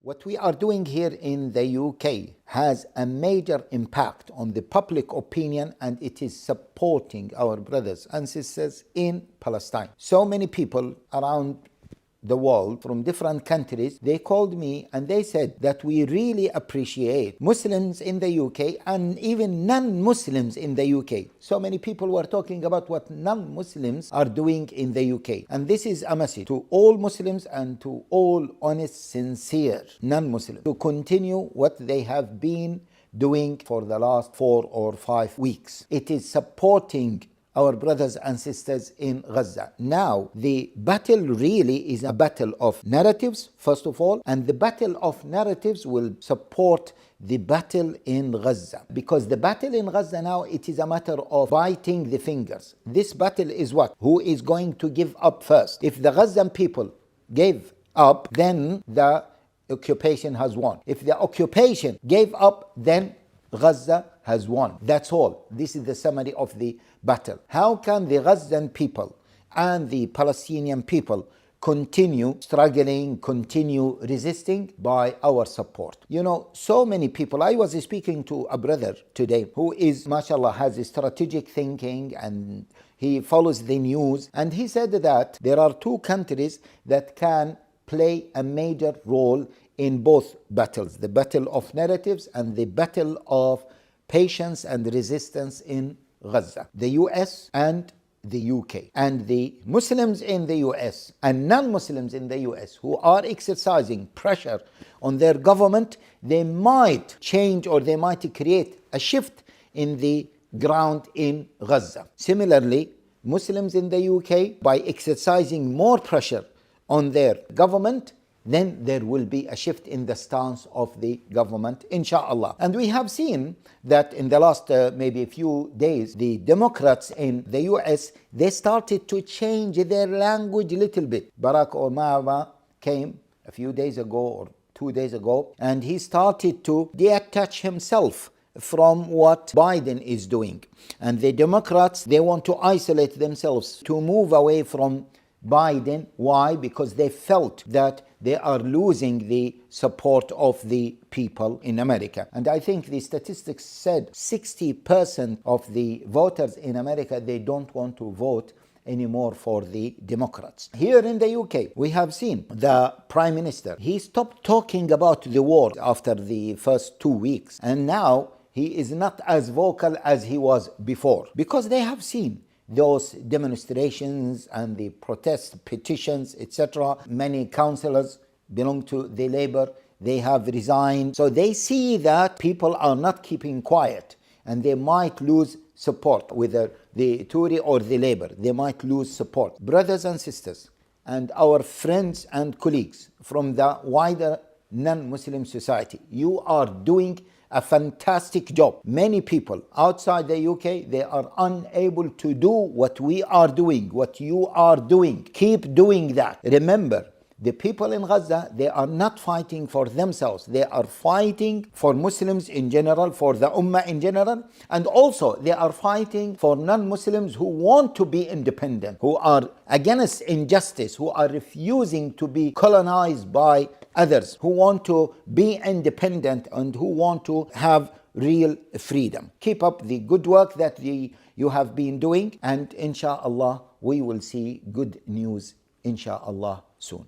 What we are doing here in the UK has a major impact on the public opinion, and it is supporting our brothers and sisters in Palestine. So many people around the world from different countries, they called me and they said that we really appreciate Muslims in the UK and even non-Muslims in the UK. So many people were talking about what non-Muslims are doing in the UK. And this is a message to all Muslims and to all honest, sincere non-Muslims to continue what they have been doing for the last 4 or 5 weeks. It is supporting our brothers and sisters in Gaza. Now, the battle really is a battle of narratives, first of all, and the battle of narratives will support the battle in Gaza. Because the battle in Gaza now, it is a matter of biting the fingers. This battle is what? Who is going to give up first? If the Gazan people gave up, then the occupation has won. If the occupation gave up, then Gaza has won. That's all. This is the summary of the battle. How can the Gazan people and the Palestinian people continue struggling, continue resisting? By our support. You know, so many people. I was speaking to a brother today who is, mashallah, has a strategic thinking and he follows the news, and he said that there are 2 countries that can play a major role in both battles, the battle of narratives and the battle of patience and resistance in Gaza, the US and the UK. And the Muslims in the US and non-Muslims in the US who are exercising pressure on their government, they might change or they might create a shift in the ground in Gaza. Similarly, Muslims in the UK, by exercising more pressure on their government, then there will be a shift in the stance of the government, inshallah. And we have seen that in the last maybe a few days, the Democrats in the US, they started to change their language a little bit. Barack Obama came a few days ago or 2 days ago, and he started to detach himself from what Biden is doing. And the Democrats, they want to isolate themselves, to move away from Biden. Why? Because they felt that they are losing the support of the people in America. And I think the statistics said 60% of the voters in America, they don't want to vote anymore for the Democrats. Here in the UK, we have seen the Prime Minister. He stopped talking about the war after the first 2 weeks. And now he is not as vocal as he was before, because they have seen those demonstrations and the protest petitions, etc. Many councillors belong to the Labour, they have resigned. So they see that people are not keeping quiet and they might lose support, whether the Tory or the Labour, they might lose support. Brothers and sisters and our friends and colleagues from the wider non-Muslim society, you are doing a fantastic job. Many people outside the UK, they are unable to do what we are doing, what you are doing. Keep doing that. Remember, the people in Gaza, they are not fighting for themselves. They are fighting for Muslims in general, for the Ummah in general, and also they are fighting for non-Muslims who want to be independent, who are against injustice, who are refusing to be colonized by others, who want to be independent and who want to have real freedom. Keep up the good work that you have been doing, and inshallah we will see good news inshallah soon.